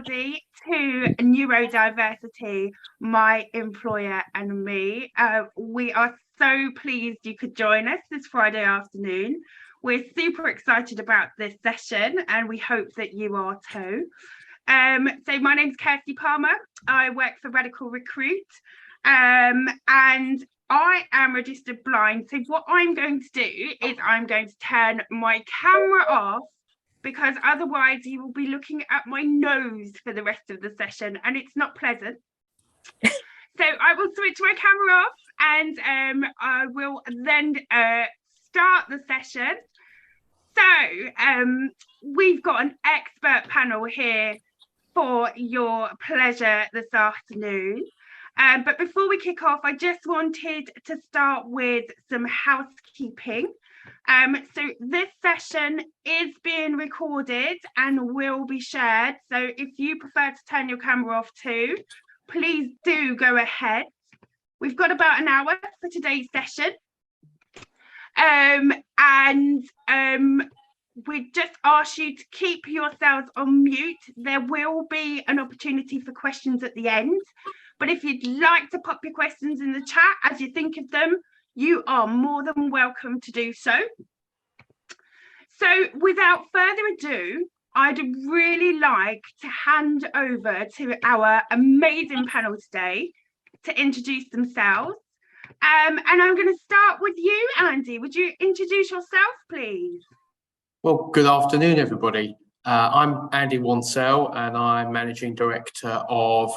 everybody to Neurodiversity, my employer and me. We are so pleased you could join us this Friday afternoon. We're super excited about this session and we hope that you are too. So my name's Kirsty Palmer. I work for Radical Recruit and I am registered blind. So what I'm going to do is I'm going to turn my camera off, because otherwise you will be looking at my nose for the rest of the session and it's not pleasant. So I will switch my camera off and I will then start the session. So we've got an expert panel here for your pleasure this afternoon. But before we kick off, I just wanted to start with some housekeeping. So this session is being recorded and will be shared. So if you prefer to turn your camera off too, please do go ahead. We've got about an hour for today's session. We just ask you to keep yourselves on mute. There will be an opportunity for questions at the end. But if you'd like to pop your questions in the chat as you think of them, you are more than welcome to do so. So without further ado, I'd really like to hand over to our amazing panel today to introduce themselves. And I'm going to start with you, Andy. Would you introduce yourself, please? Well, good afternoon, everybody. I'm Andy Wansell and I'm Managing Director of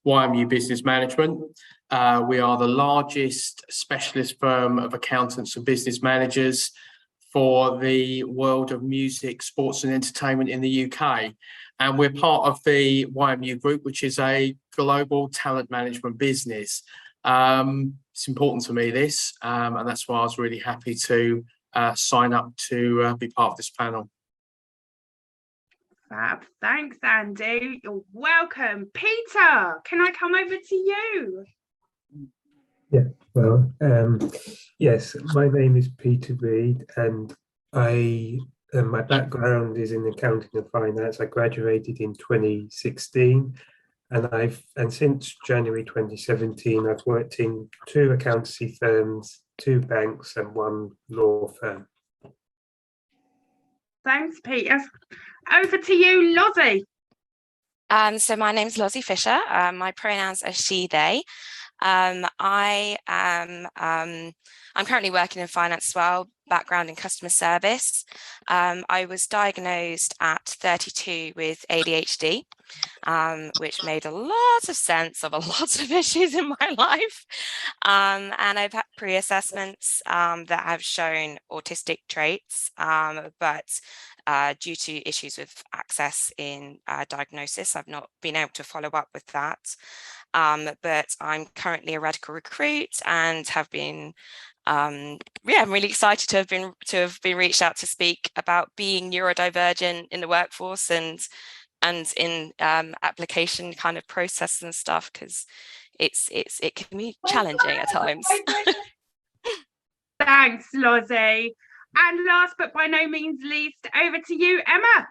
YMU Business Management. We are the largest specialist firm of accountants and business managers for the world of music, sports and entertainment in the UK. And we're part of the YMU Group, which is a global talent management business. It's important to me, this, and that's why I was really happy to sign up to be part of this panel. Fab. Thanks, Andy. You're welcome. Peter, can I come over to you? Yeah, well, yes, my name is Peter Reed and my background is in accounting and finance. I graduated in 2016 and since January 2017 I've worked in 2 accountancy firms, 2 banks and 1 law firm. Thanks, Peter. Over to you, Lozzie. So my name's Lozzie Fisher. My pronouns are she, they. I'm currently working in finance as well, background in customer service. I was diagnosed at 32 with ADHD, which made a lot of sense of a lot of issues in my life. And I've had pre-assessments that have shown autistic traits, but due to issues with access in diagnosis, I've not been able to follow up with that. But I'm currently a Radical Recruit and have been, I'm really excited to have been reached out to speak about being neurodivergent in the workforce and in application kind of process and stuff, because it can be challenging at times. Thanks, Lozzie. And last but by no means least, over to you, Emma.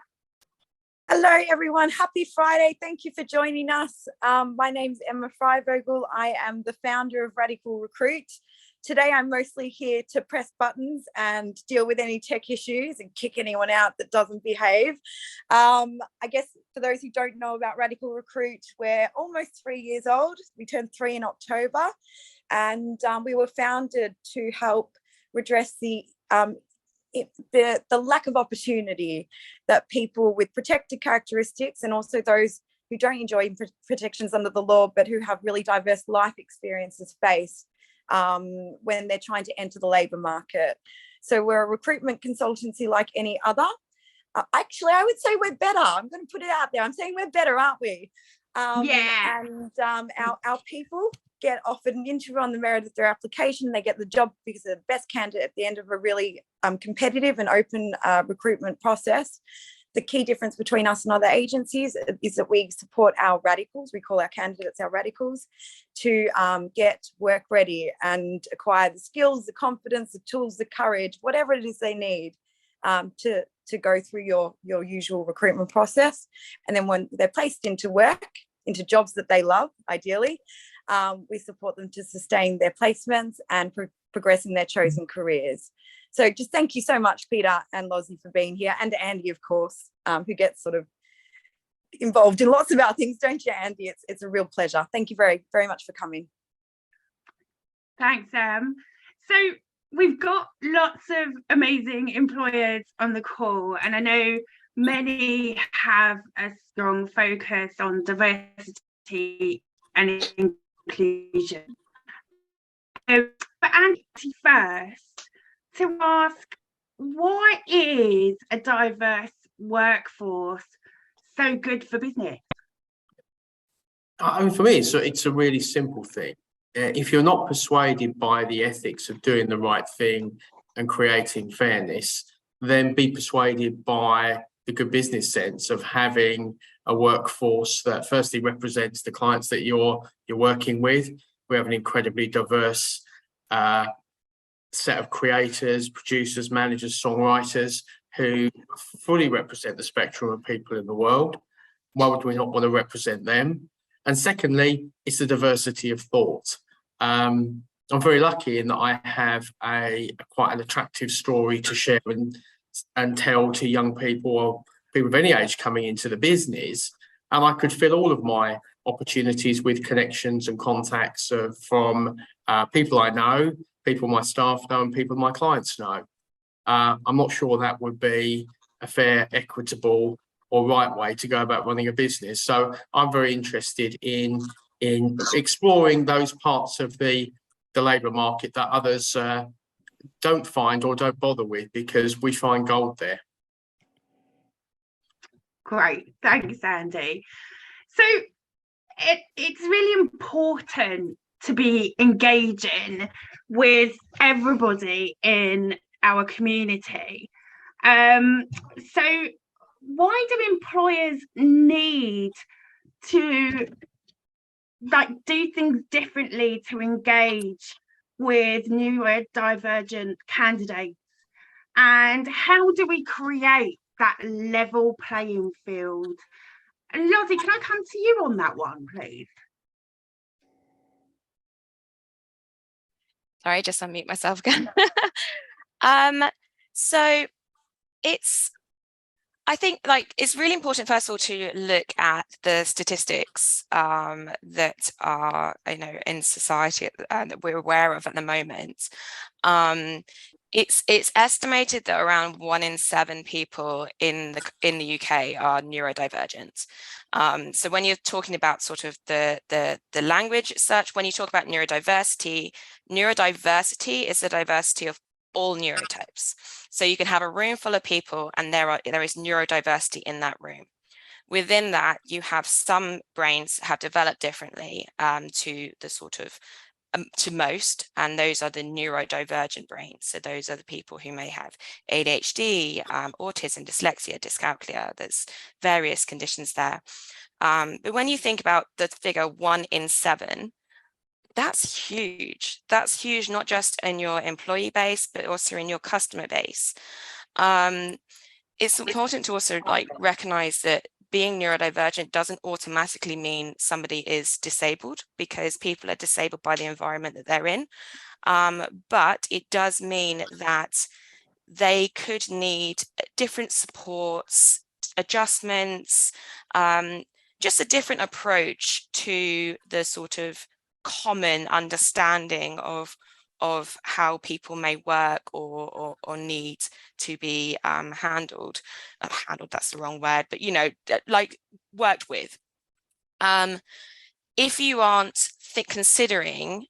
Hello, everyone. Happy Friday. Thank you for joining us. My name's Emma Freivogel. I am the founder of Radical Recruit. Today, I'm mostly here to press buttons and deal with any tech issues and kick anyone out that doesn't behave. I guess for those who don't know about Radical Recruit, we're almost 3 years old. We turned 3 in October, and we were founded to help redress the lack of opportunity that people with protected characteristics and also those who don't enjoy protections under the law but who have really diverse life experiences face when they're trying to enter the labour market. So we're a recruitment consultancy like any other. Actually, I would say we're better. I'm going to put it out there. I'm saying we're better, aren't we? Yeah. And our people get offered an interview on the merit of their application. They get the job because they're the best candidate at the end of a really competitive and open recruitment process. The key difference between us and other agencies is that we support our radicals. We call our candidates our radicals to get work ready and acquire the skills, the confidence, the tools, the courage, whatever it is they need to to go through your usual recruitment process. And then when they're placed into work, into jobs that they love, ideally, we support them to sustain their placements and progress in their chosen careers. So just thank you so much, Peter and Lozzie, for being here, and Andy, of course, who gets sort of involved in lots of our things, don't you, Andy? It's a real pleasure. Thank you very, very much for coming. Thanks, Em. So we've got lots of amazing employers on the call, and I know many have a strong focus on diversity and inclusion. But Andy, first, to ask, why is a diverse workforce so good for business? I mean, for me, it's a really simple thing. If you're not persuaded by the ethics of doing the right thing and creating fairness, then be persuaded by the good business sense of having a workforce that firstly represents the clients that you're working with. We have an incredibly diverse set of creators, producers, managers, songwriters who fully represent the spectrum of people in the world. Why would we not want to represent them? And secondly, it's the diversity of thought. I'm very lucky in that I have quite an attractive story to share and tell to young people or people of any age coming into the business. And I could fill all of my opportunities with connections and contacts from people I know, people my staff know, and people my clients know. I'm not sure that would be a fair, equitable, or right way to go about running a business. So I'm very interested in exploring those parts of the labour market that others don't find or don't bother with, because we find gold there. Great, thanks, Andy. So it's really important to be engaging with everybody in our community. So why do employers need to do things differently to engage with neurodivergent candidates? And how do we create that level playing field? Lozzie, can I come to you on that one, please? Sorry, just unmute myself again. So I think it's really important, first of all, to look at the statistics that are, in society that we're aware of at the moment. It's estimated that around 1 in 7 people in the UK are neurodivergent. So when you're talking about sort of the language search, when you talk about neurodiversity is the diversity of all neurotypes. So you can have a room full of people and there is neurodiversity in that room. Within that, you have some brains have developed differently to the sort of to most, and those are the neurodivergent brains. So those are the people who may have ADHD, autism, dyslexia, dyscalculia. There's various conditions there. But when you think about the figure 1 in 7, that's huge. That's huge, not just in your employee base, but also in your customer base. It's important to also recognize that being neurodivergent doesn't automatically mean somebody is disabled, because people are disabled by the environment that they're in. But it does mean that they could need different supports, adjustments, just a different approach to the sort of common understanding of how people may work or need to be handled. Handled, that's the wrong word, but worked with. If you aren't considering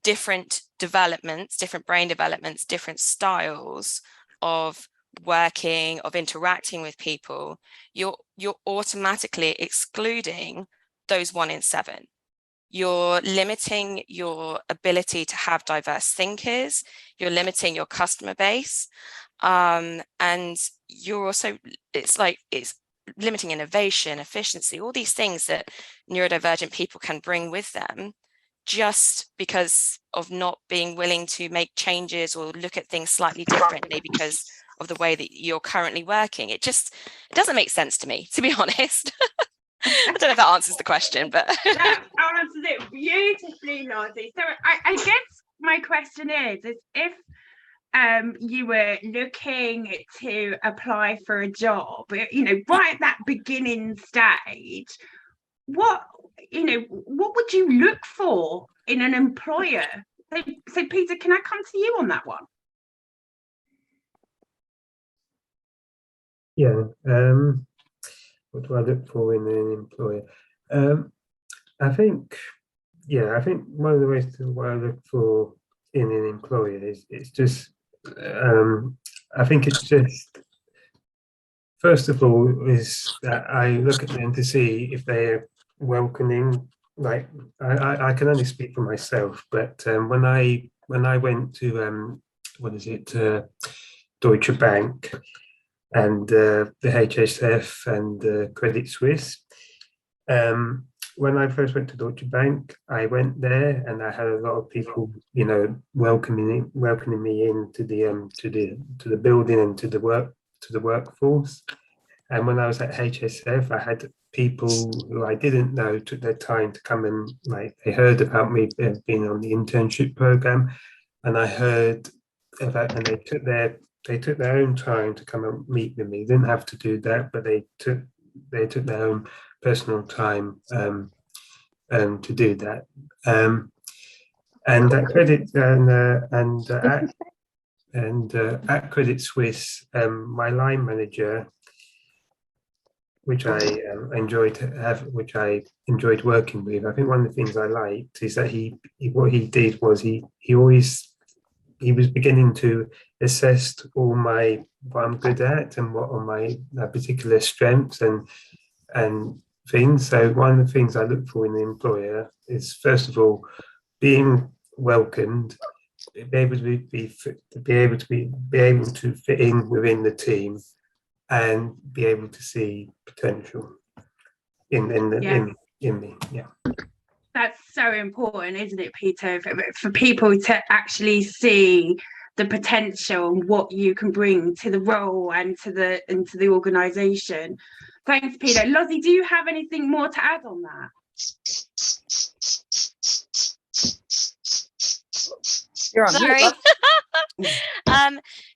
different developments, different brain developments, different styles of working, of interacting with people, you're automatically excluding those 1 in 7. You're limiting your ability to have diverse thinkers, you're limiting your customer base, and you're also, it's limiting innovation, efficiency, all these things that neurodivergent people can bring with them, just because of not being willing to make changes or look at things slightly differently because of the way that you're currently working. It doesn't make sense to me, to be honest. I don't know if that answers the question, but that answers it beautifully, Lottie. So I guess my question is if you were looking to apply for a job, right at that beginning stage, what would you look for in an employer? So Peter, can I come to you on that one? Yeah. What do I look for in an employer? I think one of the ways to what I look for in an employer is it's just I think it's just, first of all, is that I look at them to see if they're welcoming. Like I can only speak for myself, but when I went to Deutsche Bank and the HSF and Credit Suisse. When I first went to Deutsche Bank, I went there and I had a lot of people, welcoming me into the building and to the workforce. And when I was at HSF, I had people who I didn't know took their time to come and they heard about me being on the internship program, and I heard about, and they took their own time to come and meet with me. They didn't have to do that, but they took their own personal time to do that. And at Credit Suisse, my line manager, which I enjoyed working with. I think one of the things I liked is that what he did was he was beginning to assess what I'm good at and what are my particular strengths and things. So one of the things I look for in an employer is, first of all, being welcomed, be able to fit in within the team, and be able to see potential in me. Yeah. That's so important, isn't it, Peter? For people to actually see the potential and what you can bring to the role and to the organisation. Thanks, Peter. Lozzie, do you have anything more to add on that? You're on Sorry. mute.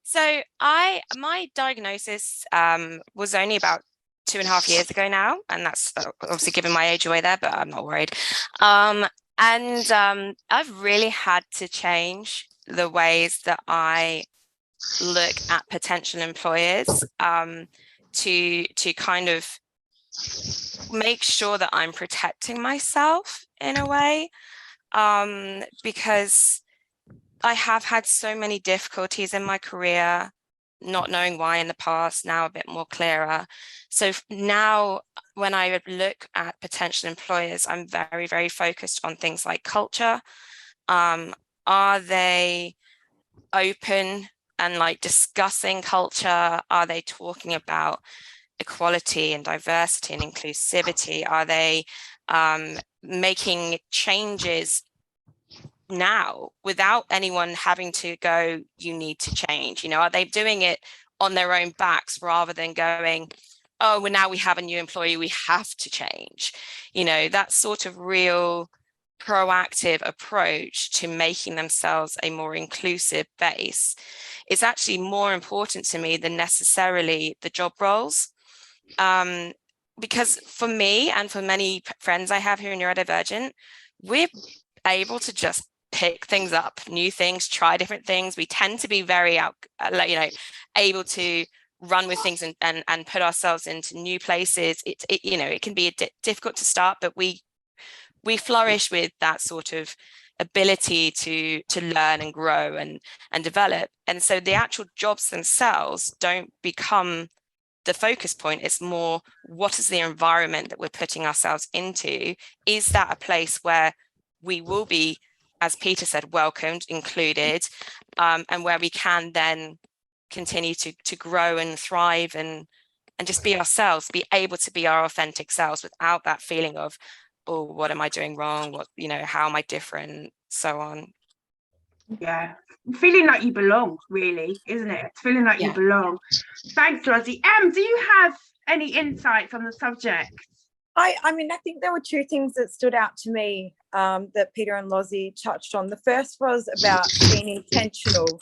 So my diagnosis was only about 2.5 years ago now, and that's obviously giving my age away there, but I'm not worried. I've really had to change the ways that I look at potential employers to kind of make sure that I'm protecting myself in a way, because I have had so many difficulties in my career, not knowing why in the past, now a bit more clearer. So now when I look at potential employers, I'm very, very focused on things like culture. Are they open and discussing culture? Are they talking about equality and diversity and inclusivity? Are they making changes now without anyone having to go, you need to change? Are they doing it on their own backs rather than going, oh, well, now we have a new employee, we have to change? That sort of real proactive approach to making themselves a more inclusive base is actually more important to me than necessarily the job roles. Because for me and for many friends I have here in Neurodivergent, we're able to just pick things up, new things, try different things. We tend to be very able to run with things and put ourselves into new places. It can be difficult to start, but we flourish with that sort of ability to learn and grow and develop. And so the actual jobs themselves don't become the focus point. It's more, what is the environment that we're putting ourselves into? Is that a place where we will be, as Peter said, welcomed, included, and where we can then continue to grow and thrive and just be ourselves, be able to be our authentic selves without that feeling of, oh, what am I doing wrong? How am I different? So on. Yeah, feeling like you belong, really, isn't it? It's feeling like you belong. Thanks, Lozzie. Do you have any insights on the subject? I mean, I think there were two things that stood out to me that Peter and Lozzie touched on. The first was about being intentional.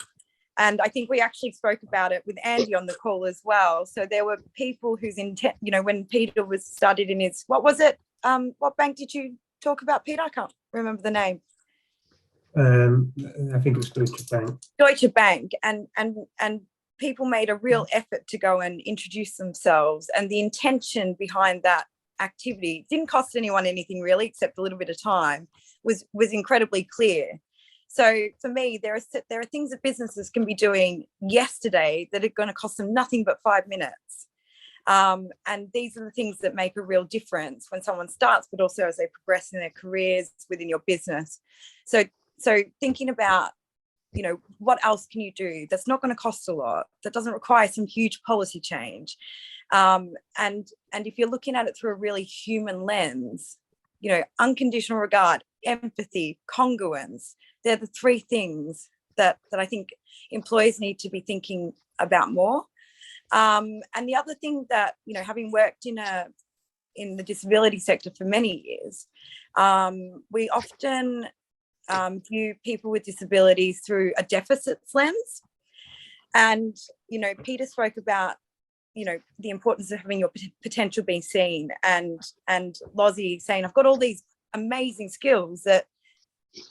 And I think we actually spoke about it with Andy on the call as well. So there were people whose intent, you know, when Peter was started in his, what was it? What bank did you talk about, Peter? I can't remember the name. I think it was Deutsche Bank. Deutsche Bank, and people made a real effort to go and introduce themselves, and the intention behind that activity didn't cost anyone anything really, except a little bit of time, was incredibly clear. So for me, there are things that businesses can be doing yesterday that are going to cost them nothing but 5 minutes. And these are the things that make a real difference when someone starts, but also as they progress in their careers within your business. So thinking about, you know, what else can you do that's not going to cost a lot, that doesn't require some huge policy change. And if you're looking at it through a really human lens, you know, unconditional regard, empathy, congruence, they're the three things that I think employers need to be thinking about more. And the other thing that, you know, having worked in the disability sector for many years, we often view people with disabilities through a deficits lens. And, you know, Peter spoke about, you know, the importance of having your potential being seen, and Lozzie saying, I've got all these amazing skills that,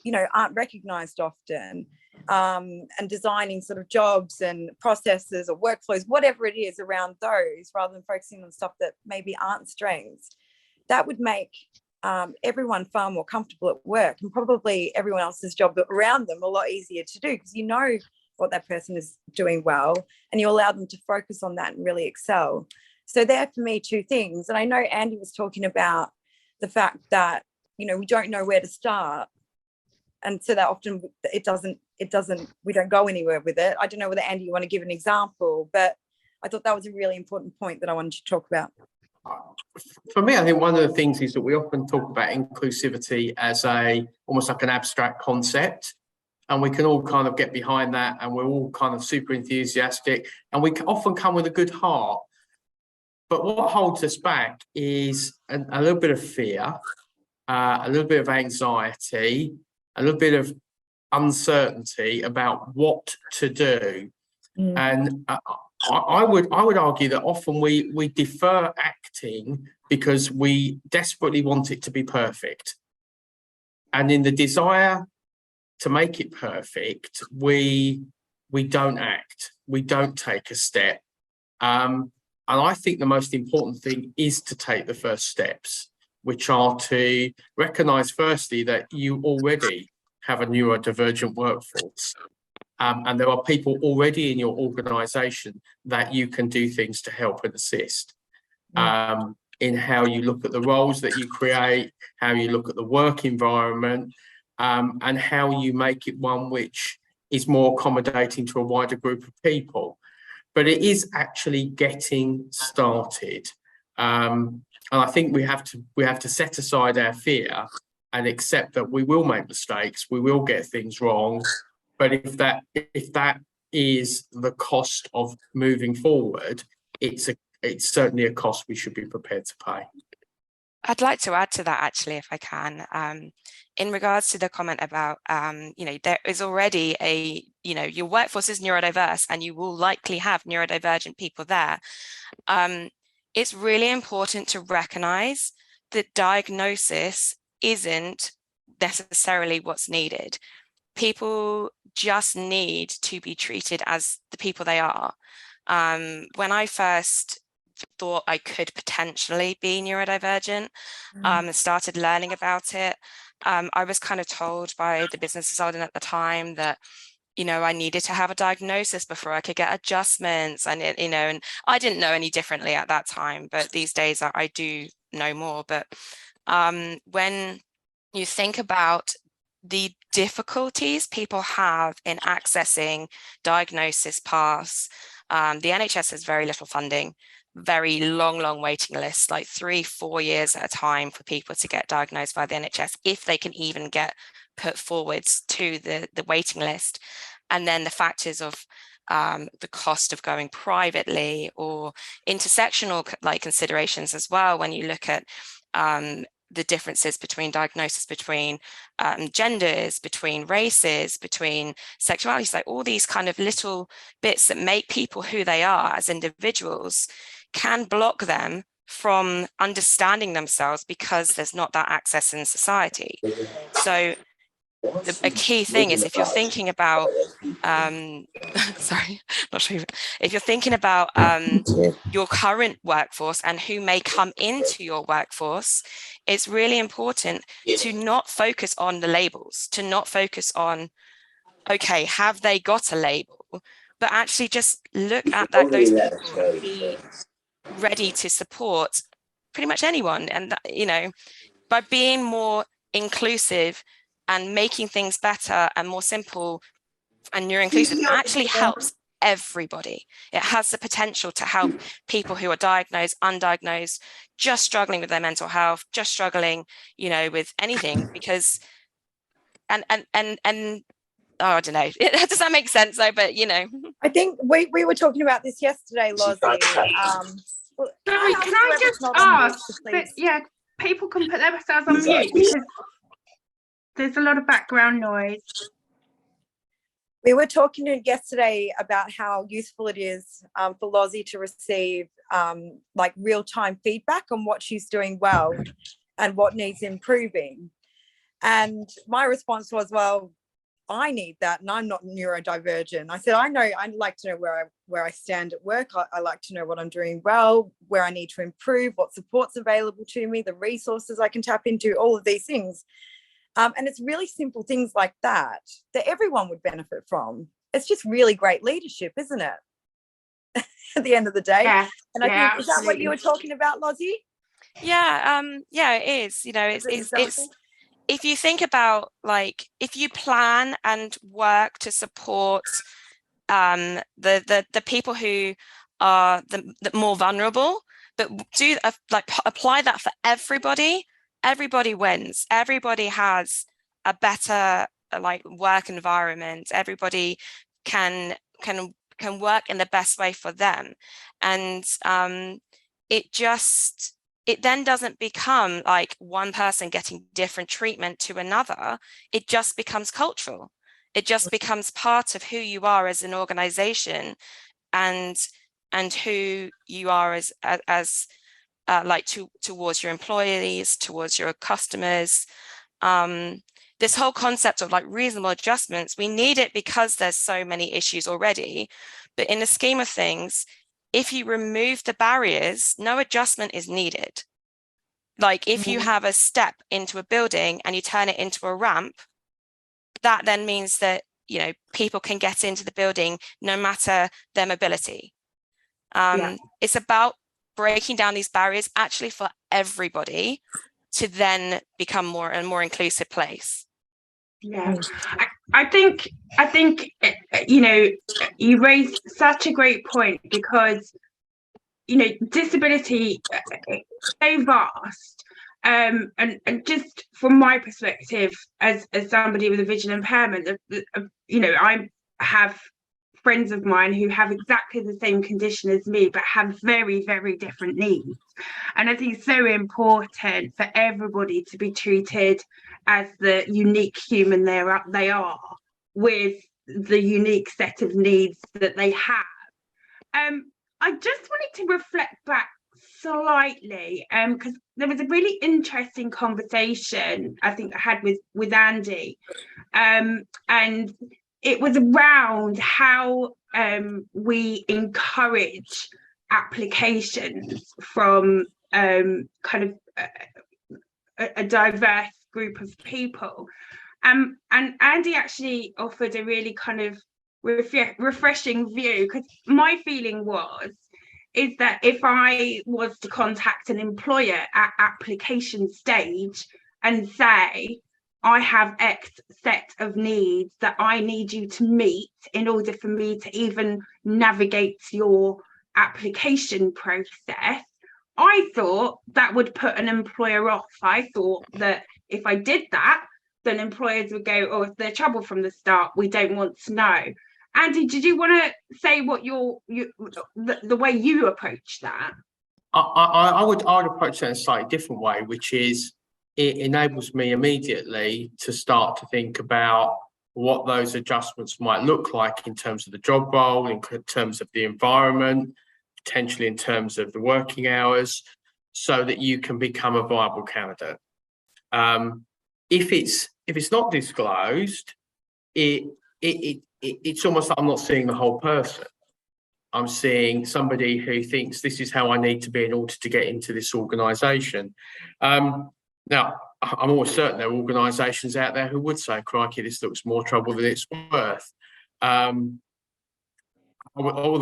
you know, aren't recognized often, and designing sort of jobs and processes or workflows, whatever it is around those, rather than focusing on stuff that maybe aren't strengths. That would make everyone far more comfortable at work, and probably everyone else's job around them a lot easier to do, because you know what that person is doing well, and you allow them to focus on that and really excel. So there, for me, two things. And I know Andy was talking about the fact that, you know, we don't know where to start, and so that often we don't go anywhere with it. I don't know whether, Andy, you want to give an example, but I thought that was a really important point that I wanted to talk about. For me, I think one of the things is that we often talk about inclusivity as almost like an abstract concept, and we can all kind of get behind that, and we're all kind of super enthusiastic, and we often come with a good heart. But what holds us back is a little bit of fear, a little bit of anxiety, a little bit of uncertainty about what to do. And I would argue that often we defer acting because we desperately want it to be perfect. And in the desire to make it perfect, we don't act, we don't take a step. And I think the most important thing is to take the first steps, which are to recognise firstly that you already have a neurodivergent workforce. And there are people already in your organisation that you can do things to help and assist in how you look at the roles that you create, how you look at the work environment, and how you make it one which is more accommodating to a wider group of people. But it is actually getting started. And I think we have to set aside our fear and accept that we will make mistakes, we will get things wrong. But if that is the cost of moving forward, it's certainly a cost we should be prepared to pay. I'd like to add to that, actually, if I can, in regards to the comment about, you know, there is already your workforce is neurodiverse, and you will likely have neurodivergent people there. It's really important to recognize that diagnosis isn't necessarily what's needed. People just need to be treated as the people they are. When I first thought I could potentially be neurodivergent, and started learning about it, I was kind of told by the business consultant at the time that, you know, I needed to have a diagnosis before I could get adjustments, and you know, and I didn't know any differently at that time, but these days I do know more. But when you think about the difficulties people have in accessing diagnosis paths, the NHS has very little funding, very long waiting lists, like 3-4 years at a time for people to get diagnosed by the NHS, if they can even get put forwards to the waiting list. And then the factors of the cost of going privately, or intersectional like considerations as well, when you look at the differences between diagnosis, between genders, between races, between sexualities, like all these kind of little bits that make people who they are as individuals can block them from understanding themselves, because there's not that access in society. So a key thing is, if you're thinking about sorry, not sure if you're thinking about your current workforce and who may come into your workforce, it's really important to not focus on the labels, to not focus on, okay, have they got a label, but actually just look at that, those people, and be ready to support pretty much anyone. And you know, by being more inclusive and making things better and more simple and neuro-inclusive, actually helps everybody. It has the potential to help people who are diagnosed, undiagnosed, just struggling with their mental health, just struggling, you know, with anything. Because and oh, I don't know, does that make sense though? But you know, I think we were talking about this yesterday, Lozzie. Sorry, can I just ask that, yeah, people can put themselves on mute, because there's a lot of background noise. We were talking yesterday about how useful it is for Lozzie to receive like real-time feedback on what she's doing well and what needs improving. And my response was, well, I need that, and I'm not neurodivergent. I said, I know, I'd like to know where I stand at work. I like to know what I'm doing well, where I need to improve, what support's available to me, the resources I can tap into, all of these things. And it's really simple things like that everyone would benefit from. It's just really great leadership, isn't it? At the end of the day. Yeah, and I think, is that what you were talking about, Lozzie? Yeah, yeah, it is. You know, it's if you think about, like, if you plan and work to support the people who are the more vulnerable, but do like apply that for everybody, everybody wins. Everybody has a better like work environment. Everybody can work in the best way for them. And it then doesn't become like one person getting different treatment to another. It just becomes cultural. It just becomes part of who you are as an organization, and who you are as like towards your employees, towards your customers. This whole concept of like reasonable adjustments, we need it because there's so many issues already. But in the scheme of things, if you remove the barriers, no adjustment is needed. Like if you have a step into a building and you turn it into a ramp, that then means that, you know, people can get into the building no matter their mobility. It's about breaking down these barriers actually for everybody to then become more and more inclusive place. Yeah, I think you know, you raised such a great point, because you know, disability is so vast, and just from my perspective as somebody with a visual impairment, you know, I have friends of mine who have exactly the same condition as me but have very, very different needs. And I think it's so important for everybody to be treated as the unique human they are, with the unique set of needs that they have. I just wanted to reflect back slightly, because there was a really interesting conversation I think I had with Andy, and it was around how we encourage applications from kind of a diverse group of people. And Andy actually offered a really kind of refreshing view, because my feeling is that if I was to contact an employer at application stage and say, I have X set of needs that I need you to meet in order for me to even navigate your application process, I thought that would put an employer off. I thought that if I did that, then employers would go, oh, if there's trouble from the start, we don't want to know. Andy, did you want to say what the way you approach that? I would approach that in a slightly different way, which is it enables me immediately to start to think about what those adjustments might look like in terms of the job role, in terms of the environment, potentially in terms of the working hours, so that you can become a viable candidate. If it's not disclosed, it's almost like I'm not seeing the whole person. I'm seeing somebody who thinks this is how I need to be in order to get into this organisation. Now, I'm always certain there are organisations out there who would say, crikey, this looks more trouble than it's worth. All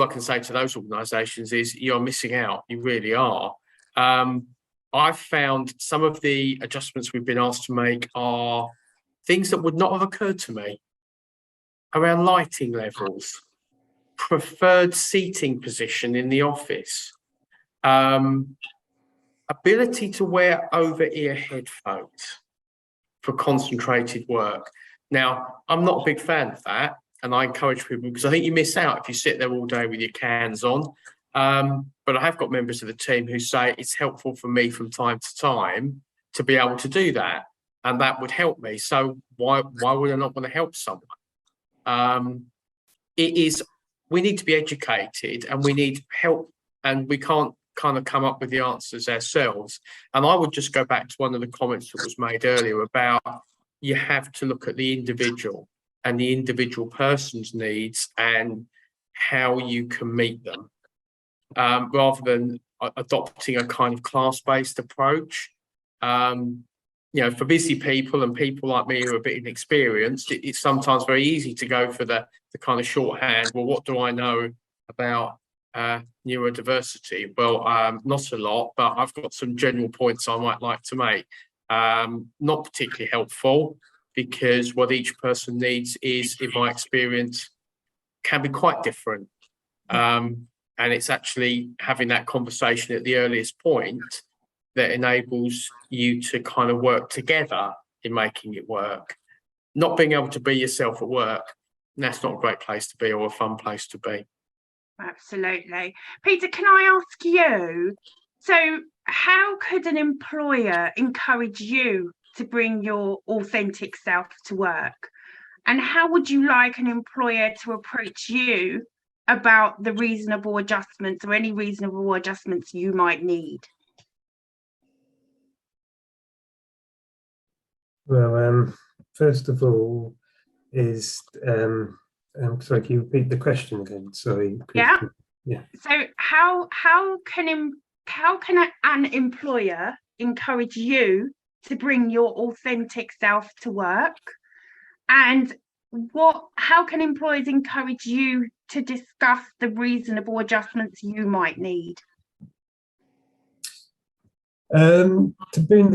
I can say to those organisations is you're missing out. You really are. I've found some of the adjustments we've been asked to make are things that would not have occurred to me around lighting levels, preferred seating position in the office, ability to wear over-ear headphones for concentrated work. Now, I'm not a big fan of that, and I encourage people because I think you miss out if you sit there all day with your cans on. But I have got members of the team who say it's helpful for me from time to time to be able to do that, and that would help me. So why would I not want to help someone? We need to be educated and we need help, and we can't kind of come up with the answers ourselves. And I would just go back to one of the comments that was made earlier about you have to look at the individual and the individual person's needs and how you can meet them, rather than adopting a kind of class-based approach. For busy people and people like me who are a bit inexperienced, it's sometimes very easy to go for the kind of shorthand. Well, what do I know about neurodiversity? Well, not a lot, but I've got some general points I might like to make. Not particularly helpful, because what each person needs is, in my experience, can be quite different. And it's actually having that conversation at the earliest point that enables you to kind of work together in making it work. Not being able to be yourself at work, that's not a great place to be or a fun place to be. Absolutely. Peter, can I ask you, so how could an employer encourage you to bring your authentic self to work? And how would you like an employer to approach you about the reasonable adjustments or any reasonable adjustments you might need? Well, first of all, is sorry, can you repeat the question again? Sorry. Yeah. Yeah. So how can an employer encourage you to bring your authentic self to work? And how can employers encourage you to discuss the reasonable adjustments you might need? To bring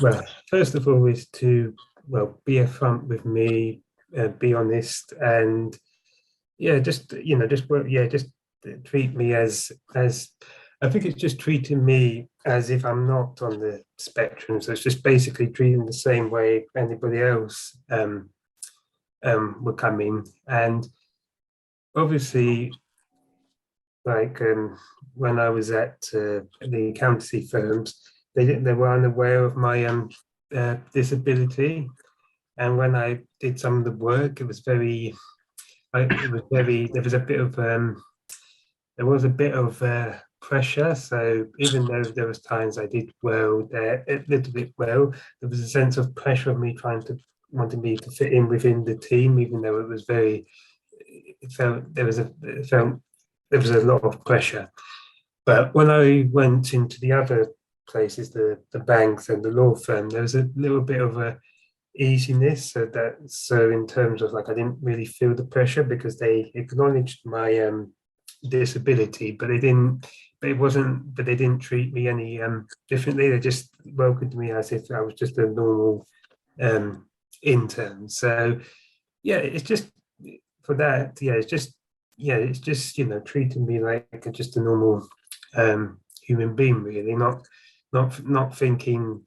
well, first of all, is to be upfront with me, be honest, and just treat me as I think it's just treating me as if I'm not on the spectrum. So it's just basically treating the same way anybody else would come in. And obviously, like when I was at the accountancy firms, they were unaware of my disability, and when I did some of the work, it was very there was a bit of pressure. So even though there was times I did well there, a little bit well, there was a sense of pressure of me wanting me to fit in within the team, even though it was there was a lot of pressure. But when I went into the other places, the banks and the law firm, there was a little bit of a easiness. So in terms of I didn't really feel the pressure because they acknowledged my disability, but they didn't treat me any differently. They just welcomed me as if I was just a normal intern. So it's just for that. It's just treating me like just a normal human being, really, not thinking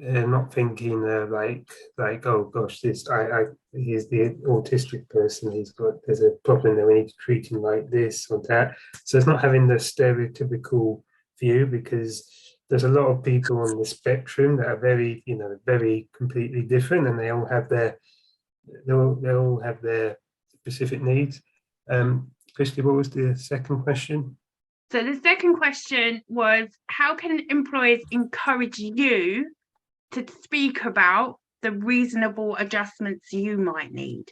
not thinking like oh gosh, this he's the autistic person, there's a problem there, we need to treat him like this or that. So it's not having the stereotypical view, because there's a lot of people on the spectrum that are very, very completely different, and they all have their specific needs. Christy, what was the second question? So the second question was, how can employers encourage you to speak about the reasonable adjustments you might need?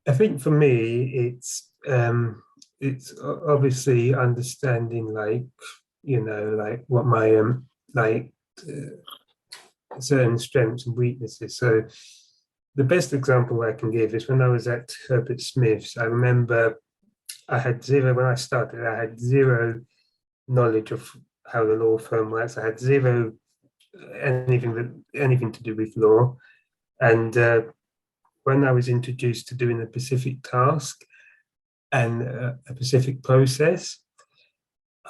I think for me, it's obviously understanding, like, like what my certain strengths and weaknesses. So the best example I can give is when I was at Herbert Smith's. I remember when I started, I had zero knowledge of how the law firm works. I had zero anything to do with law. And when I was introduced to doing a specific task and a specific process,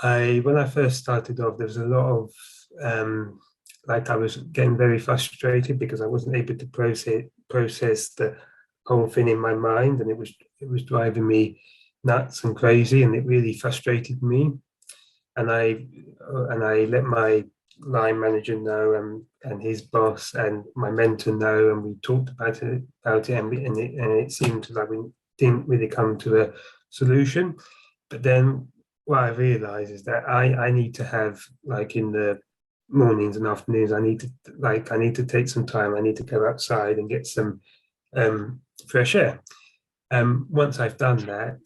when I first started off, there was a lot of I was getting very frustrated because I wasn't able to process the whole thing in my mind, and it was driving me nuts and crazy, and it really frustrated me. And I let my line manager know, and his boss and my mentor know, and we talked about it, and it seemed like we didn't really come to a solution. But then what I realized is that I need to have, like, in the mornings and afternoons, I need to take some time. I need to go outside and get some fresh air. Once I've done that,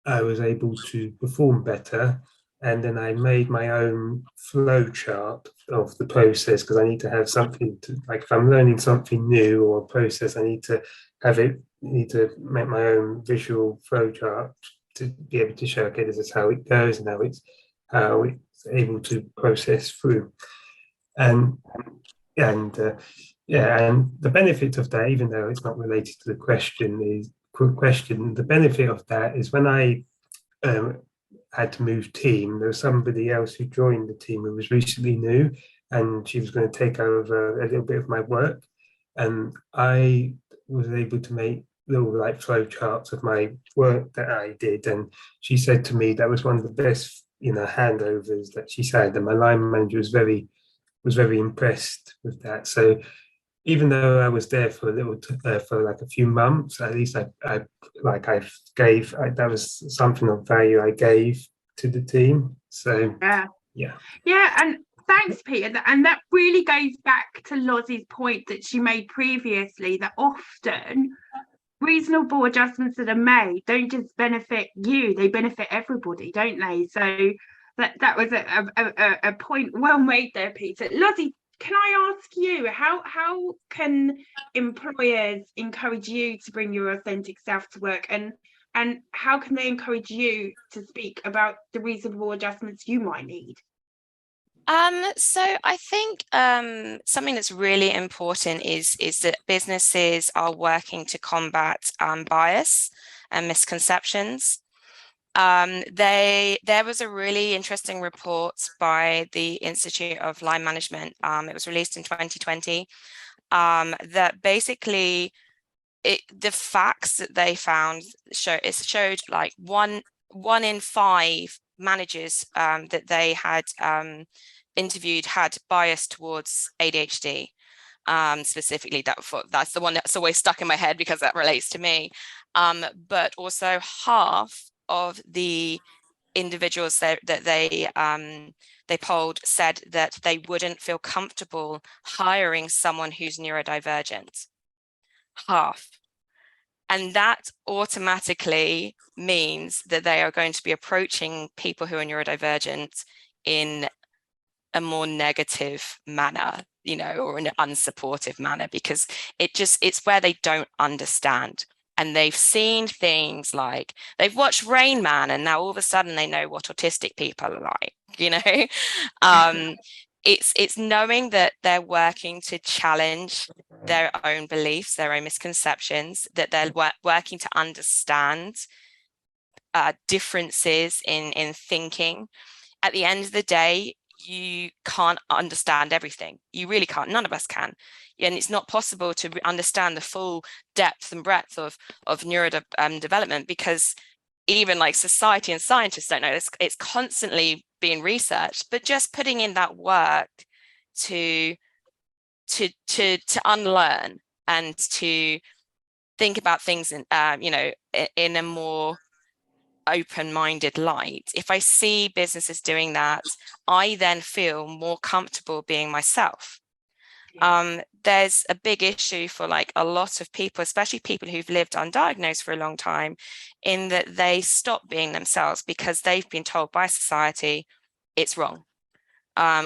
I was able to perform better. And then I made my own flow chart of the process, because I need to have something to, like, if I'm learning something new or a process, I need to make my own visual flow chart to be able to show, okay, this is how it goes and how it's able to process through. And the benefit of that, even though it's not related to the question, the benefit of that is when I had to move team, there was somebody else who joined the team who was recently new, and she was going to take over a little bit of my work, and I was able to make little, like, flow charts of my work that I did. And she said to me that was one of the best handovers that she's had, and my line manager was very impressed with that. So even though I was there for a few months, at least that was something of value I gave to the team. So yeah. And thanks, Peter. And that really goes back to Lozzie's point that she made previously, that often reasonable adjustments that are made don't just benefit you, they benefit everybody, don't they? So that was a point well made there, Peter. Lozzie, can I ask you, how can employers encourage you to bring your authentic self to work, and how can they encourage you to speak about the reasonable adjustments you might need? So I think something that's really important is that businesses are working to combat bias and misconceptions. There was a really interesting report by the Institute of Line Management. It was released in 2020, that basically the facts that they found showed like one in 5 managers that they had interviewed had bias towards ADHD. Specifically, that's the one that's always stuck in my head because that relates to me. But also half of the individuals that they polled said that they wouldn't feel comfortable hiring someone who's neurodivergent. Half. And that automatically means that they are going to be approaching people who are neurodivergent in a more negative manner, or in an unsupportive manner, because it's where they don't understand. And they've seen things like, they've watched Rain Man, and now all of a sudden they know what autistic people are like, It's knowing that they're working to challenge their own beliefs, their own misconceptions, that they're working to understand differences in thinking. At the end of the day, you can't understand everything. You really can't. None of us can. And it's not possible to understand the full depth and breadth of neurodevelopment, because even like society and scientists don't know. It's constantly being researched, but just putting in that work to unlearn and to think about things in in a more open-minded light. If I see businesses doing that, I then feel more comfortable being myself. There's a big issue for like a lot of people, especially people who've lived undiagnosed for a long time, in that they stop being themselves because they've been told by society it's wrong.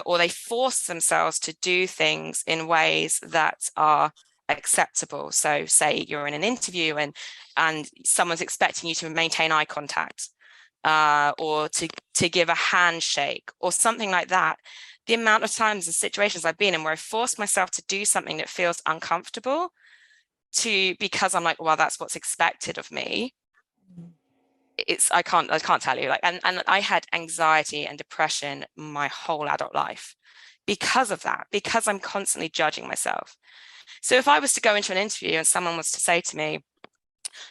Or they force themselves to do things in ways that are acceptable. So say you're in an interview and someone's expecting you to maintain eye contact, or to give a handshake or something like that. The amount of times and situations I've been in where I forced myself to do something that feels uncomfortable because I'm like, well, that's what's expected of me. I can't tell you, like, and I had anxiety and depression my whole adult life because of that, because I'm constantly judging myself. So if I was to go into an interview and someone was to say to me,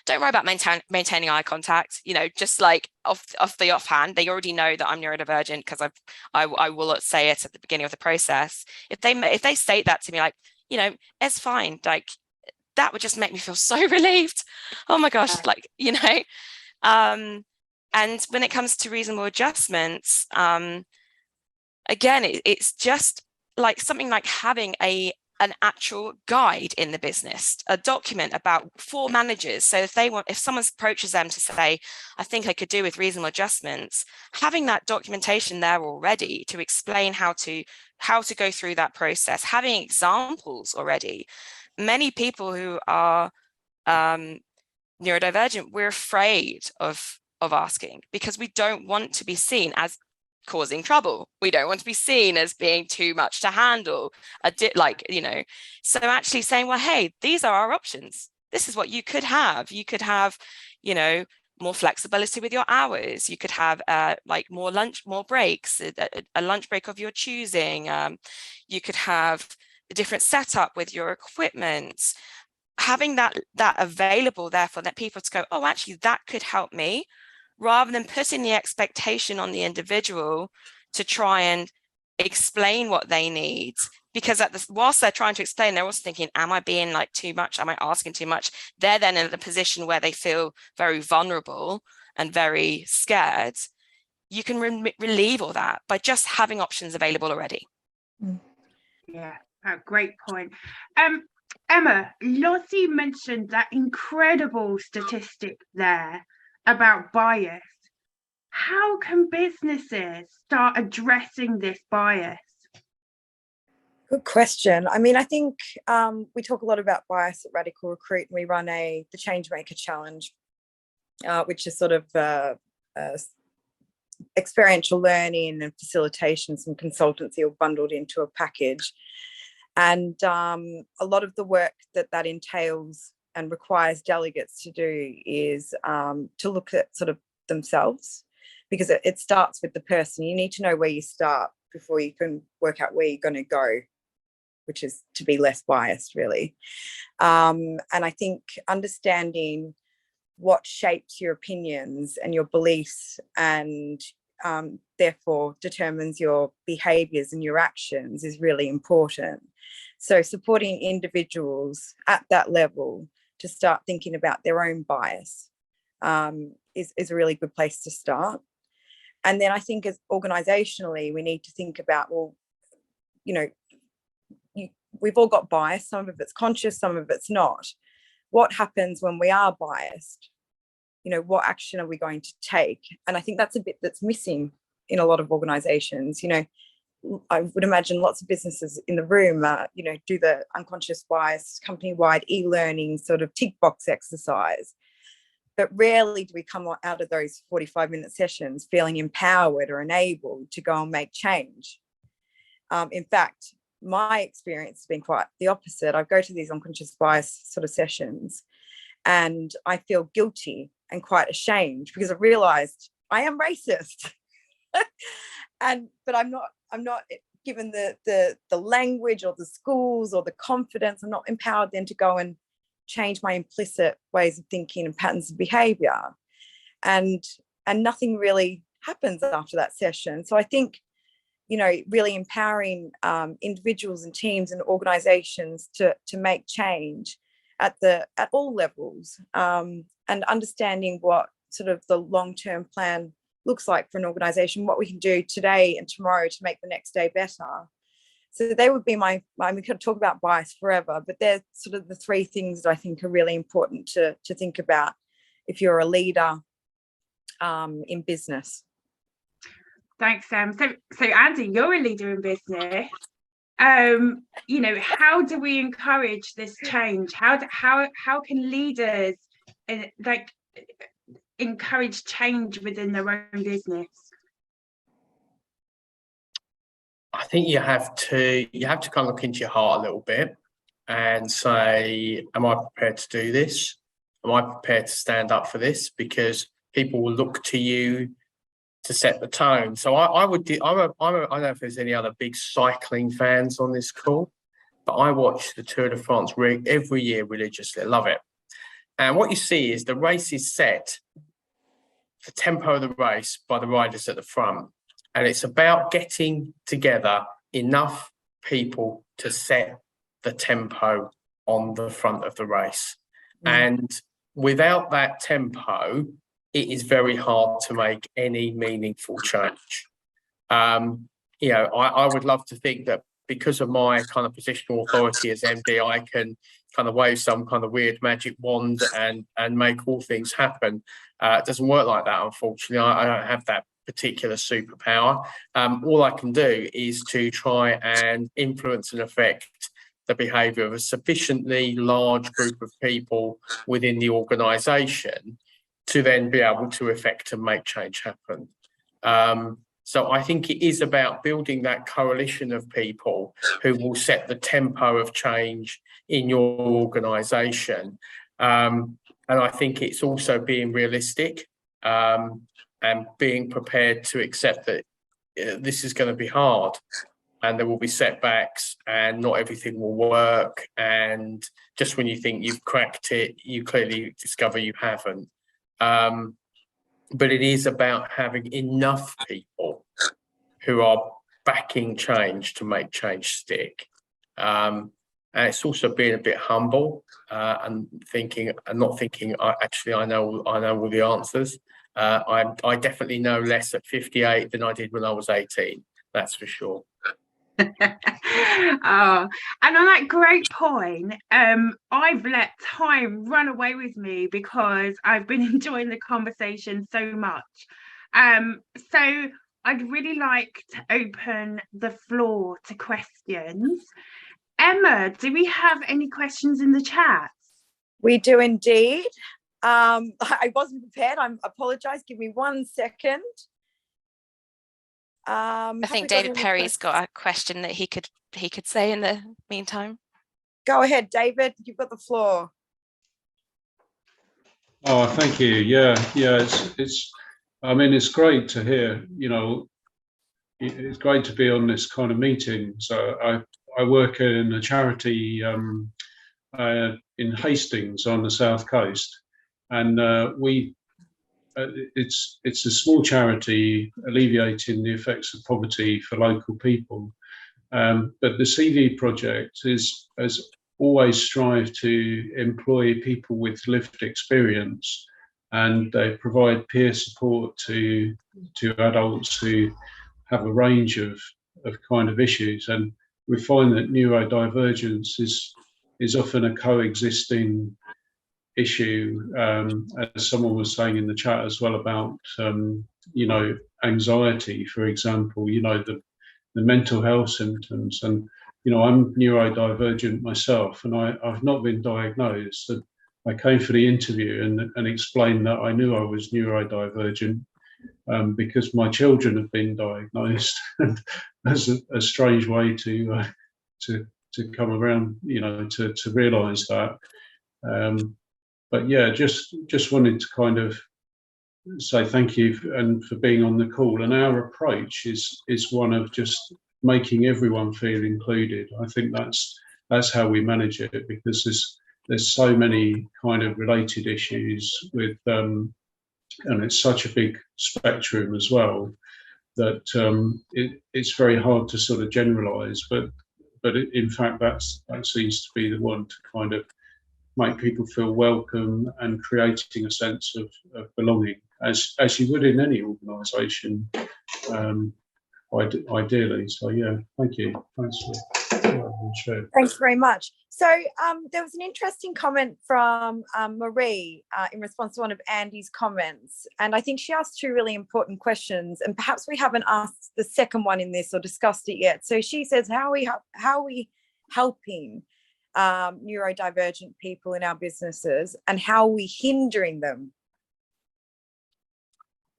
don't worry about maintaining eye contact, just like off the offhand, they already know that I'm neurodivergent because I will say it at the beginning of the process. If they state that to me, like, it's fine, like that would just make me feel so relieved. Oh my gosh, like, and when it comes to reasonable adjustments, again, it's just like something like having an actual guide in the business, a document for managers. So if someone approaches them to say, I think I could do with reasonable adjustments, having that documentation there already to explain how to go through that process, having examples already. Many people who are neurodivergent, we're afraid of asking because we don't want to be seen as causing trouble. We don't want to be seen as being too much to handle, so actually saying, well, hey, these are our options. This is what you could have. You could have, more flexibility with your hours. You could have more breaks, a lunch break of your choosing. You could have a different setup with your equipment. Having that available there for that people to go, oh, actually, that could help me, rather than putting the expectation on the individual to try and explain what they need. Because whilst they're trying to explain, they're also thinking, am I being like too much? Am I asking too much? They're then in a position where they feel very vulnerable and very scared. You can relieve all that by just having options available already. Yeah, great point. Emma, Lottie mentioned that incredible statistic there about bias. How can businesses start addressing this bias? Good question. I mean, I think we talk a lot about bias at Radical Recruit, and we run the Changemaker Challenge, which is sort of experiential learning and facilitation, some consultancy all bundled into a package. And a lot of the work that entails and requires delegates to do is to look at sort of themselves, because it starts with the person. You need to know where you start before you can work out where you're going to go, which is to be less biased, really. And I think understanding what shapes your opinions and your beliefs and therefore determines your behaviours and your actions is really important. So supporting individuals at that level to start thinking about their own bias is a really good place to start. And then I think as organisationally, we need to think about, well, we've all got bias. Some of it's conscious, some of it's not. What happens when we are biased? What action are we going to take? And I think that's a bit that's missing in a lot of organisations. I would imagine lots of businesses in the room, do the unconscious bias company-wide e-learning sort of tick box exercise. But rarely do we come out of those 45-minute sessions feeling empowered or enabled to go and make change. In fact, my experience has been quite the opposite. I go to these unconscious bias sort of sessions and I feel guilty and quite ashamed because I realized I am racist. But I'm not given the language or the schools or the confidence. I'm not empowered then to go and change my implicit ways of thinking and patterns of behavior. And nothing really happens after that session. So I think, you know, really empowering individuals and teams and organizations to make change at all levels, and understanding what sort of the long-term plan looks like for an organization, what we can do today and tomorrow to make the next day better. So they would be we could talk about bias forever, but they're sort of the three things that I think are really important to think about if you're a leader in business. Thanks, Sam. So Andy, you're a leader in business. You know, how do we encourage this change? How can leaders like encourage change within their own business? I think you have to kind of look into your heart a little bit and say, am I prepared to do this? Am I prepared to stand up for this? Because people will look to you to set the tone. So I don't know if there's any other big cycling fans on this call, but I watch the Tour de France every year religiously. I love it. And what you see is the race is set, the tempo of the race, by the riders at the front. And it's about getting together enough people to set the tempo on the front of the race. And without that tempo, it is very hard to make any meaningful change. You know, I would love to think that because of my kind of positional authority as MD, I can kind of wave some kind of weird magic wand and make all things happen. It doesn't work like that, unfortunately. I don't have that particular superpower. All I can do is to try and influence and affect the behaviour of a sufficiently large group of people within the organisation to then be able to affect and make change happen. So I think it is about building that coalition of people who will set the tempo of change in your organisation. And I think it's also being realistic and being prepared to accept that this is going to be hard and there will be setbacks and not everything will work. And just when you think you've cracked it, you clearly discover you haven't. But it is about having enough people who are backing change to make change stick. And it's also being a bit humble and not thinking, I know all the answers. I definitely know less at 58 than I did when I was 18. That's for sure. Oh, and on that great point, I've let time run away with me because I've been enjoying the conversation so much. So I'd really like to open the floor to questions. Emma, do we have any questions in the chat? We do indeed. I wasn't prepared. I apologise. Give me 1 second. I think David Perry's got a question that he could say in the meantime. Go ahead, David. You've got the floor. Oh, thank you. Yeah. It's. I mean, it's great to hear. You know, it's great to be on this kind of meeting. So I work in a charity in Hastings on the south coast, and it's a small charity alleviating the effects of poverty for local people. But the CV project has always strived to employ people with lived experience, and they provide peer support to adults who have a range of kind of issues. And we find that neurodivergence is often a coexisting issue, as someone was saying in the chat as well about you know, anxiety, for example, you know, the mental health symptoms. And you know, I'm neurodivergent myself, and I've not been diagnosed. And I came for the interview and explained that I knew I was neurodivergent because my children have been diagnosed. And that's a strange way to come around, you know, to realise that. but yeah, just wanted to kind of say thank you and for being on the call. And our approach is one of just making everyone feel included. I think that's how we manage it, because there's so many kind of related issues with and it's such a big spectrum as well, that it's very hard to sort of generalize, but in fact that seems to be the one to kind of make people feel welcome and creating a sense of belonging, as you would in any organisation, ideally. So yeah, thank you. Thanks for sharing. Thanks very much. So there was an interesting comment from Marie in response to one of Andy's comments, and I think she asked two really important questions, and perhaps we haven't asked the second one in this or discussed it yet. So she says, how are we helping neurodivergent people in our businesses, and how are we hindering them?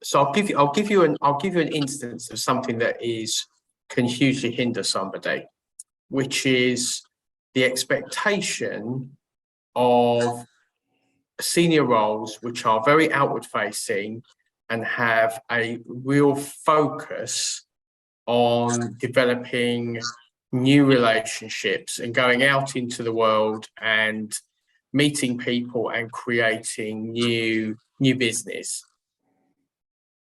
So I'll give you an instance of something that can hugely hinder somebody, which is the expectation of senior roles which are very outward facing and have a real focus on developing new relationships and going out into the world and meeting people and creating new business.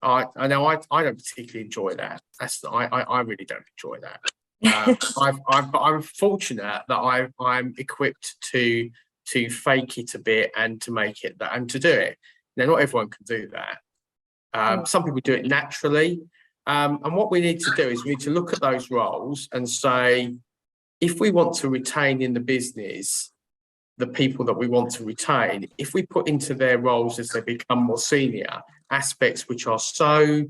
I know I don't particularly enjoy that. I really don't enjoy that. But I'm fortunate that I'm equipped to fake it a bit and to make it that and to do it. Now, not everyone can do that. Some people do it naturally. And what we need to do is we need to look at those roles and say, if we want to retain in the business the people that we want to retain, if we put into their roles as they become more senior aspects which are so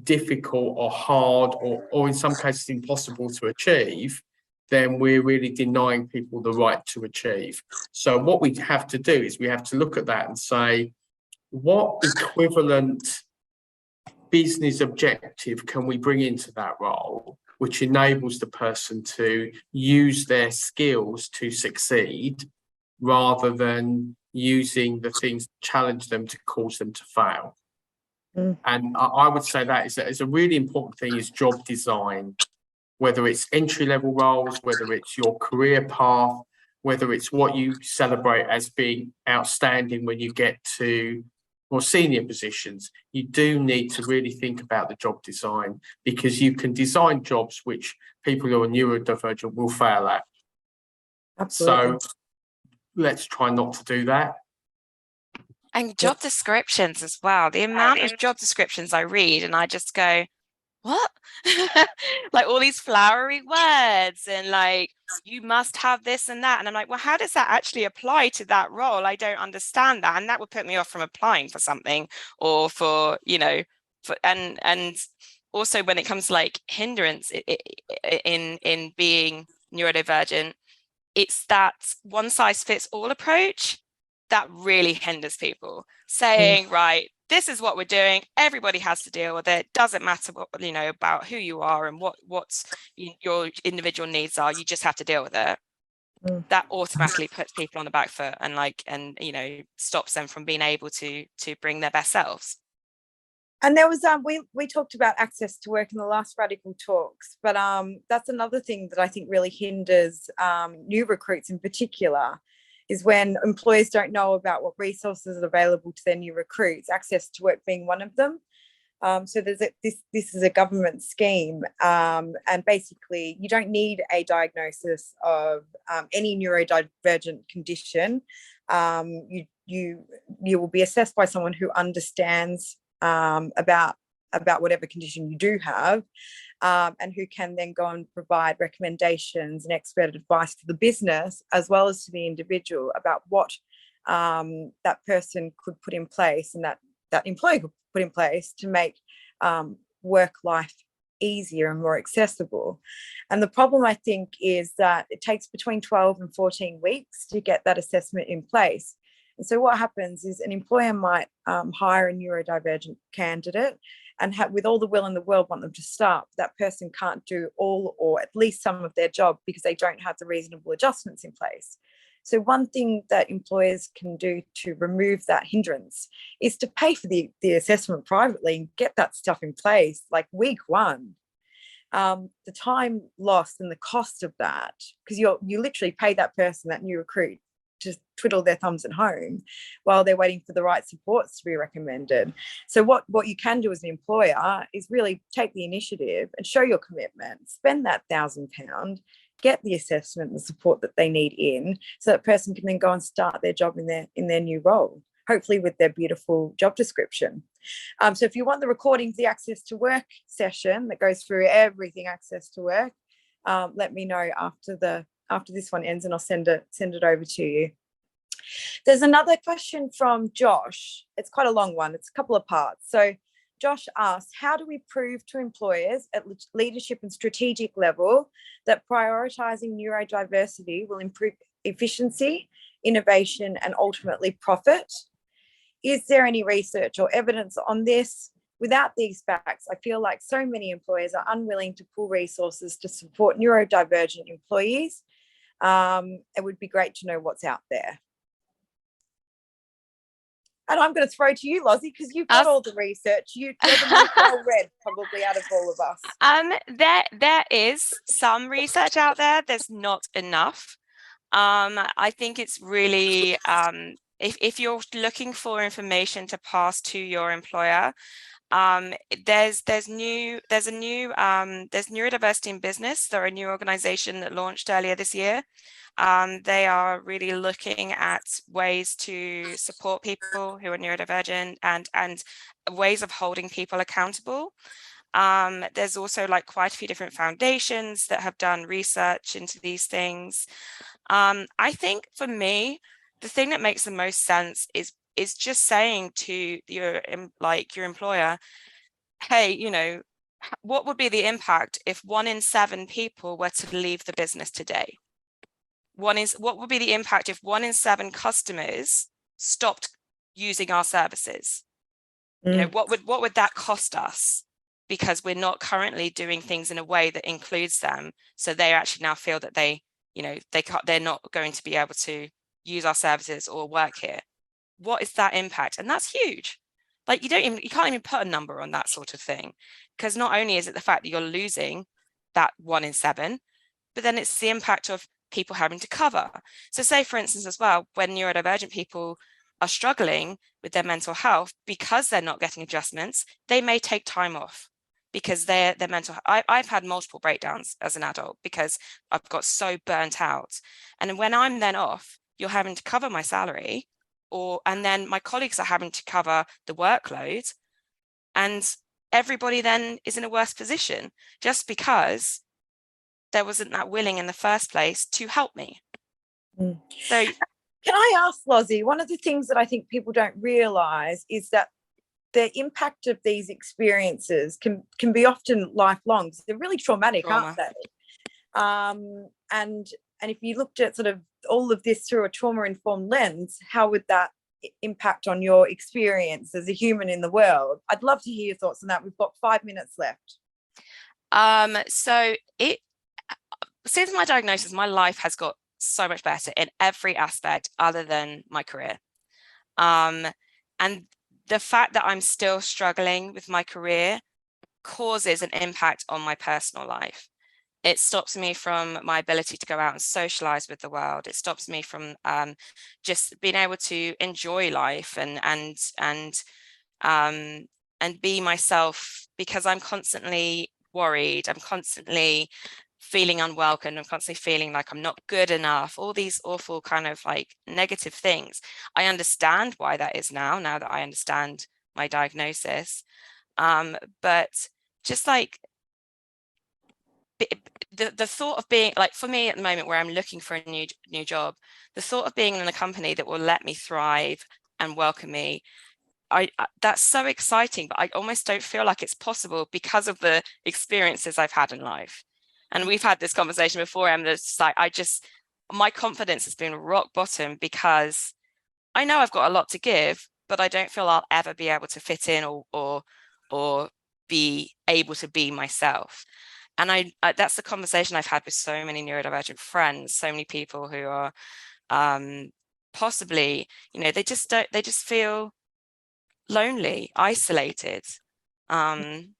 difficult or hard or in some cases impossible to achieve, then we're really denying people the right to achieve. So what we have to do is we have to look at that and say, what equivalent business objective can we bring into that role which enables the person to use their skills to succeed, rather than using the things that challenge them to cause them to fail. And I would say that is a really important thing, is job design, whether it's entry-level roles, whether it's your career path, whether it's what you celebrate as being outstanding when you get to more senior positions. You do need to really think about the job design, because you can design jobs which people who are neurodivergent will fail at. Absolutely. So let's try not to do that. And job descriptions as well. The amount of job descriptions I read and I just go, what? Like all these flowery words and like, you must have this and that. And I'm like, well, how does that actually apply to that role? I don't understand that. And that would put me off from applying for something, or for, and also when it comes to like hindrance in being neurodivergent, it's that one size fits all approach that really hinders people, saying, right, this is what we're doing, everybody has to deal with it, doesn't matter what about who you are and what's your individual needs are, you just have to deal with it. That automatically puts people on the back foot and stops them from being able to bring their best selves. And there was we talked about access to work in the last Radical Talks, but that's another thing that I think really hinders new recruits in particular, is when employers don't know about what resources are available to their new recruits, access to work being one of them. So this is a government scheme, and basically you don't need a diagnosis of any neurodivergent condition. You will be assessed by someone who understands about whatever condition you do have, and who can then go and provide recommendations and expert advice to the business as well as to the individual about what that person could put in place and that employee could put in place to make work life easier and more accessible. And the problem, I think, is that it takes between 12 and 14 weeks to get that assessment in place. And so what happens is an employer might hire a neurodivergent candidate and with all the will in the world want them to start. That person can't do all or at least some of their job because they don't have the reasonable adjustments in place. So one thing that employers can do to remove that hindrance is to pay for the assessment privately and get that stuff in place like week one. The time lost and the cost of that, because you literally pay that person, that new recruit, to twiddle their thumbs at home while they're waiting for the right supports to be recommended. So what you can do as an employer is really take the initiative and show your commitment, spend that £1,000, get the assessment and the support that they need in, so that person can then go and start their job in their new role, hopefully with their beautiful job description. So if you want the recording of the Access to Work session that goes through everything Access to Work, let me know after this one ends, and I'll send it over to you. There's another question from Josh. It's quite a long one. It's a couple of parts. So Josh asks, how do we prove to employers at leadership and strategic level that prioritising neurodiversity will improve efficiency, innovation, and ultimately profit? Is there any research or evidence on this? Without these facts, I feel like so many employers are unwilling to pool resources to support neurodivergent employees. It would be great to know what's out there. And I'm going to throw to you, Lozzie, because you've got all the research. You're the most well read, probably, out of all of us. There is some research out there. There's not enough. I think it's really if you're looking for information to pass to your employer, there's Neurodiversity in Business. They're a new organization that launched earlier this year. They are really looking at ways to support people who are neurodivergent and ways of holding people accountable. There's also like quite a few different foundations that have done research into these things. I think for me, the thing that makes the most sense is just saying to your employer, hey, you know, what would be the impact if 1 in 7 people were to leave the business today? What would be the impact if 1 in 7 customers stopped using our services? You know, what would that cost us? Because we're not currently doing things in a way that includes them, so they actually now feel that they're not going to be able to use our services or work here. What is that impact? And that's huge. Like you can't even put a number on that sort of thing, because not only is it the fact that you're losing that 1 in 7, but then it's the impact of people having to cover. So say, for instance, as well, when neurodivergent people are struggling with their mental health because they're not getting adjustments, they may take time off because their mental health. I've had multiple breakdowns as an adult because I've got so burnt out. And when I'm then off, you're having to cover my salary, and then my colleagues are having to cover the workload, and everybody then is in a worse position just because there wasn't that willing in the first place to help me. So can I ask, Lozzie, one of the things that I think people don't realise is that the impact of these experiences can be often lifelong. So they're really traumatic, aren't they? And if you looked at sort of all of this through a trauma-informed lens, how would that impact on your experience as a human in the world? I'd love to hear your thoughts on that. We've got 5 minutes left. So since my diagnosis, my life has got so much better in every aspect other than my career. And the fact that I'm still struggling with my career causes an impact on my personal life. It stops me from my ability to go out and socialize with the world. It stops me from just being able to enjoy life and be myself, because I'm constantly worried. I'm constantly feeling unwelcome. I'm constantly feeling like I'm not good enough. All these awful kind of like negative things. I understand why that is now that I understand my diagnosis. But just like the thought of being, like, for me at the moment where I'm looking for a new job, the thought of being in a company that will let me thrive and welcome me, that's so exciting, but I almost don't feel like it's possible because of the experiences I've had in life. And we've had this conversation before, and it's like my confidence has been rock bottom because I know I've got a lot to give, but I don't feel I'll ever be able to fit in or be able to be myself. And that's the conversation I've had with so many neurodivergent friends, so many people who are possibly, you know, they just feel lonely, isolated. And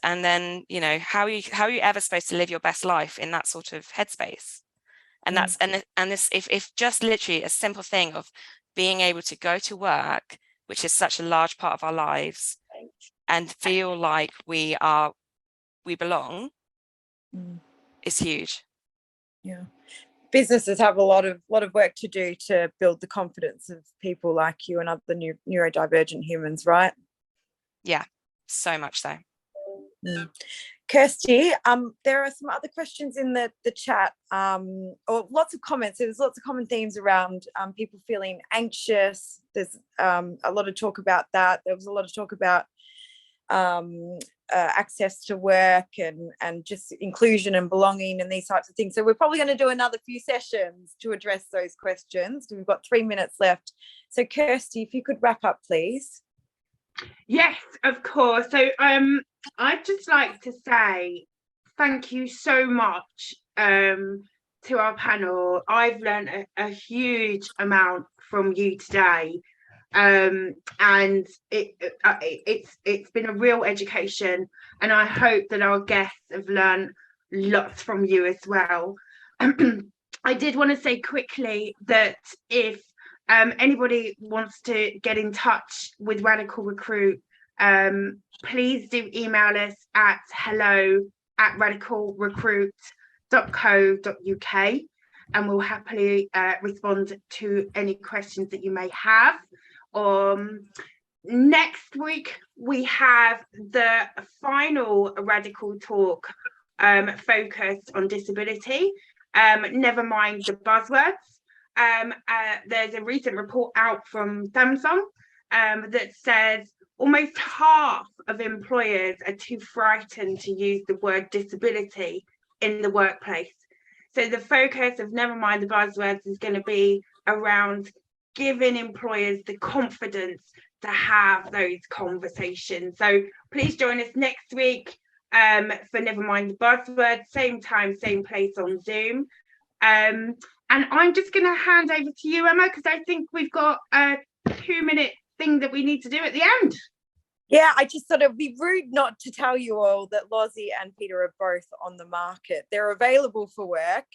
then, you know, how are you ever supposed to live your best life in that sort of headspace? And that's and this if just literally a simple thing of being able to go to work, which is such a large part of our lives, and feel like we belong, is huge. Yeah, businesses have a lot of work to do to build the confidence of people like you and other neurodivergent humans, right? Yeah, so much so. Kirsty, there are some other questions in the chat, or lots of comments. There's lots of common themes around people feeling anxious. There's a lot of talk about that. There was a lot of talk about access to work and just inclusion and belonging and these types of things. So we're probably going to do another few sessions to address those questions. We've got 3 minutes left. So Kirsty, if you could wrap up, please. Yes, of course. So I'd just like to say thank you so much to our panel. I've learned a huge amount from you today, and it's been a real education, and I hope that our guests have learned lots from you as well. I did want to say quickly that if anybody wants to get in touch with Radical Recruit, please do email us at hello@radicalrecruit.co.uk, and we'll happily respond to any questions that you may have. Next week we have the final Radical talk focused on disability. Never mind the buzzwords. There's a recent report out from Samsung that says almost half of employers are too frightened to use the word disability in the workplace. So the focus of Never Mind the Buzzwords is going to be around giving employers the confidence to have those conversations. So please join us next week for Never Mind the Buzzwords, same time, same place on Zoom. And I'm just going to hand over to you, Emma, because I think we've got a 2-minute thing that we need to do at the end. Yeah, I just thought it would be rude not to tell you all that Lozzie and Peter are both on the market. They're available for work.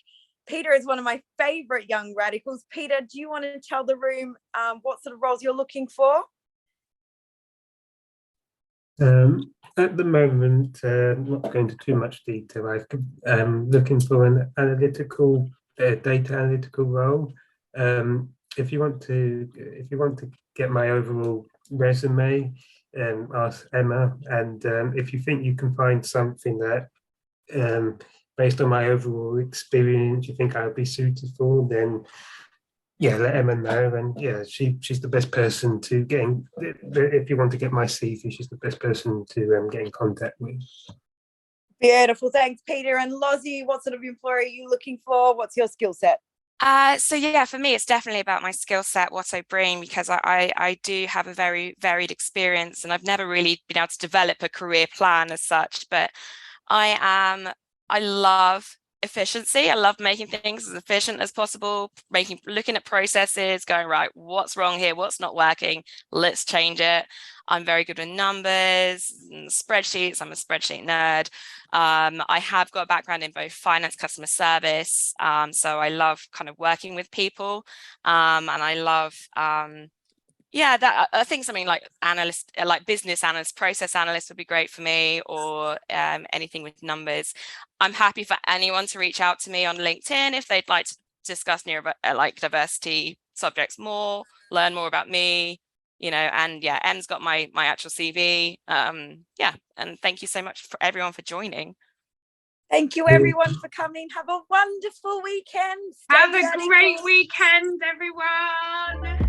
Peter is one of my favourite young radicals. Peter, do you want to tell the room what sort of roles you're looking for? At the moment, not going into too much detail. I'm looking for an analytical, data analytical role. If you want to get my overall resume, ask Emma. And if you think you can find something that, based on my overall experience, you think I would be suited for, then yeah, let Emma know. And yeah, she's the best person to get in. If you want to get my CV, she's the best person to get in contact with. Beautiful, thanks, Peter. And Lozzie, what sort of employer are you looking for? What's your skill set? So yeah, for me, it's definitely about my skill set, what I bring, because I do have a very varied experience, and I've never really been able to develop a career plan as such. But I love efficiency. I love making things as efficient as possible, looking at processes, going, right, what's wrong here? What's not working? Let's change it. I'm very good with numbers and spreadsheets. I'm a spreadsheet nerd. I have got a background in both finance, customer service. So I love kind of working with people. And I love, yeah, I think something like analyst, like business analyst, process analyst would be great for me, or anything with numbers. I'm happy for anyone to reach out to me on LinkedIn if they'd like to discuss diversity subjects more, learn more about me, you know. And yeah, Em's got my actual CV. Yeah, and thank you so much for everyone for joining. Thank you everyone for coming. Have a wonderful weekend. Have a great weekend, everyone.